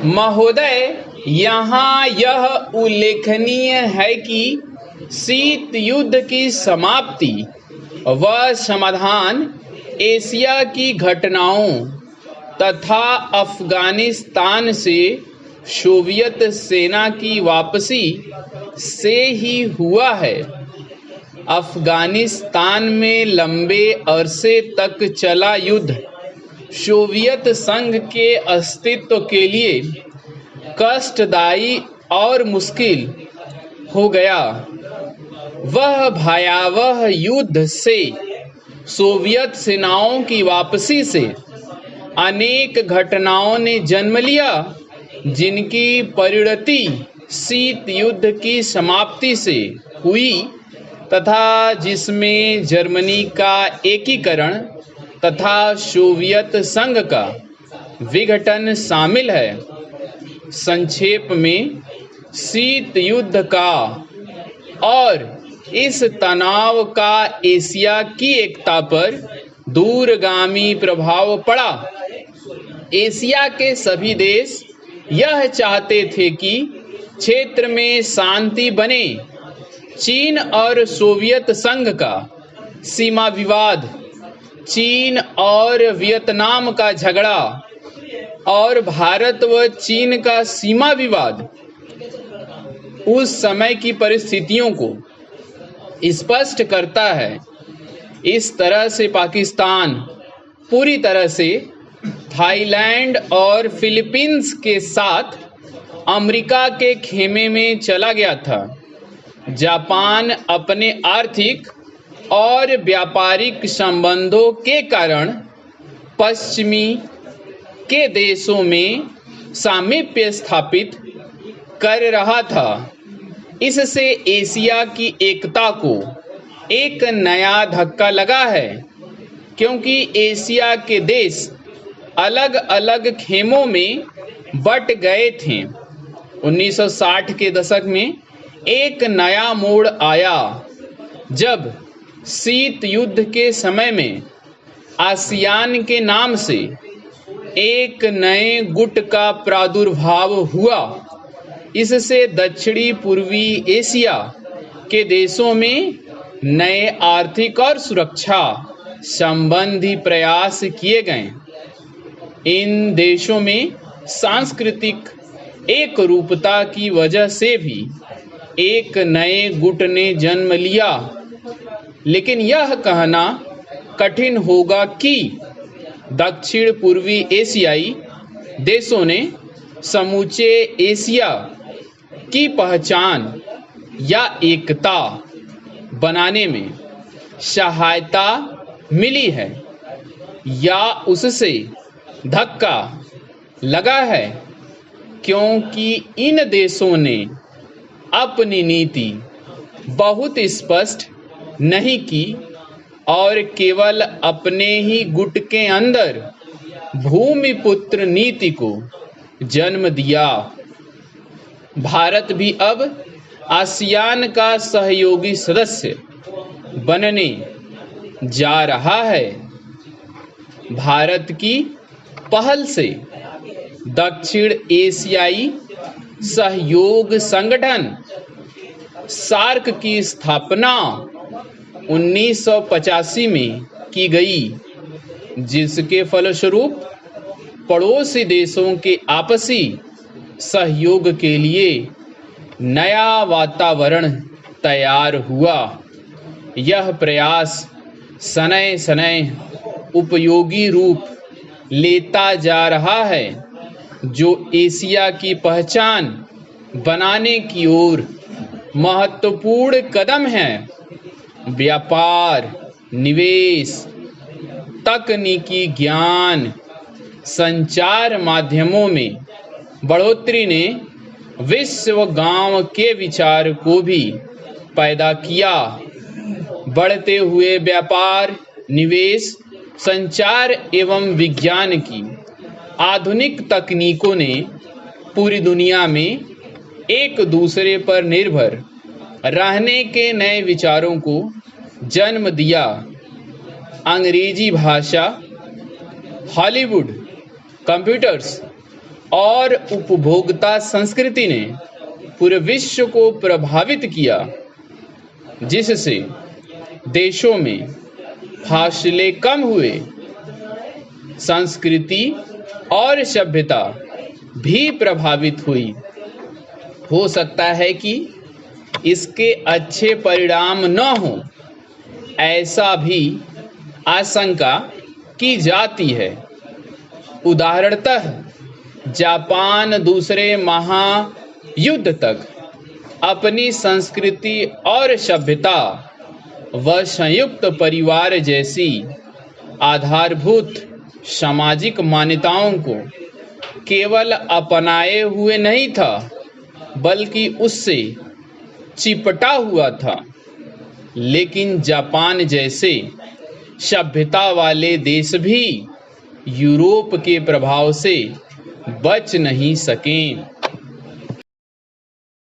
महोदय, यहाँ यह उल्लेखनीय है कि शीत युद्ध की समाप्ति व समाधान, एशिया की घटनाओं तथा अफ़गानिस्तान से सोवियत सेना की वापसी से ही हुआ है। अफ़गानिस्तान में लंबे अरसे तक चला युद्ध सोवियत संघ के अस्तित्व के लिए कष्टदायी और मुश्किल हो गया। वह भयावह युद्ध से सोवियत सेनाओं की वापसी से अनेक घटनाओं ने जन्म लिया, जिनकी परिणति शीत युद्ध की समाप्ति से हुई तथा जिसमें जर्मनी का एकीकरण तथा सोवियत संघ का विघटन शामिल है। संक्षेप में, शीत युद्ध का और इस तनाव का एशिया की एकता पर दूरगामी प्रभाव पड़ा। एशिया के सभी देश यह चाहते थे कि क्षेत्र में शांति बने। चीन और सोवियत संघ का सीमा विवाद, चीन और वियतनाम का झगड़ा और भारत व चीन का सीमा विवाद उस समय की परिस्थितियों को स्पष्ट करता है। इस तरह से पाकिस्तान पूरी तरह से थाईलैंड और फिलीपींस के साथ अमेरिका के खेमे में चला गया था। जापान अपने आर्थिक और व्यापारिक संबंधों के कारण पश्चिमी के देशों में सामीप्य स्थापित कर रहा था। इससे एशिया की एकता को एक नया धक्का लगा है, क्योंकि एशिया के देश अलग अलग खेमों में बट गए थे। 1960 के दशक में एक नया मोड़ आया, जब शीत युद्ध के समय में आसियान के नाम से एक नए गुट का प्रादुर्भाव हुआ। इससे दक्षिणी पूर्वी एशिया के देशों में नए आर्थिक और सुरक्षा संबंधी प्रयास किए गए। इन देशों में सांस्कृतिक एकरूपता की वजह से भी एक नए गुट ने जन्म लिया। लेकिन यह कहना कठिन होगा कि दक्षिण पूर्वी एशियाई देशों ने समूचे एशिया की पहचान या एकता बनाने में सहायता मिली है या उससे धक्का लगा है, क्योंकि इन देशों ने अपनी नीति बहुत स्पष्ट नहीं की और केवल अपने ही गुट के अंदर भूमिपुत्र नीति को जन्म दिया। भारत भी अब आसियान का सहयोगी सदस्य बनने जा रहा है। भारत की पहल से दक्षिण एशियाई सहयोग संगठन सार्क की स्थापना 1985 में की गई, जिसके फलस्वरूप पड़ोसी देशों के आपसी सहयोग के लिए नया वातावरण तैयार हुआ। यह प्रयास शनैः शनैः उपयोगी रूप लेता जा रहा है, जो एशिया की पहचान बनाने की ओर महत्वपूर्ण कदम है। व्यापार, निवेश, तकनीकी ज्ञान, संचार माध्यमों में बढ़ोतरी ने विश्व गांव के विचार को भी पैदा किया। बढ़ते हुए व्यापार, निवेश, संचार एवं विज्ञान की आधुनिक तकनीकों ने पूरी दुनिया में एक दूसरे पर निर्भर रहने के नए विचारों को जन्म दिया। अंग्रेजी भाषा, हॉलीवुड, कंप्यूटर्स और उपभोक्ता संस्कृति ने पूरे विश्व को प्रभावित किया, जिससे देशों में फासले कम हुए, संस्कृति और सभ्यता भी प्रभावित हुई। हो सकता है कि इसके अच्छे परिणाम न हो, ऐसा भी आशंका की जाती है। उदाहरणतः जापान दूसरे महायुद्ध तक अपनी संस्कृति और सभ्यता व संयुक्त परिवार जैसी आधारभूत सामाजिक मान्यताओं को केवल अपनाए हुए नहीं था, बल्कि उससे चिपटा हुआ था। लेकिन जापान जैसे सभ्यता वाले देश भी यूरोप के प्रभाव से बच नहीं सके।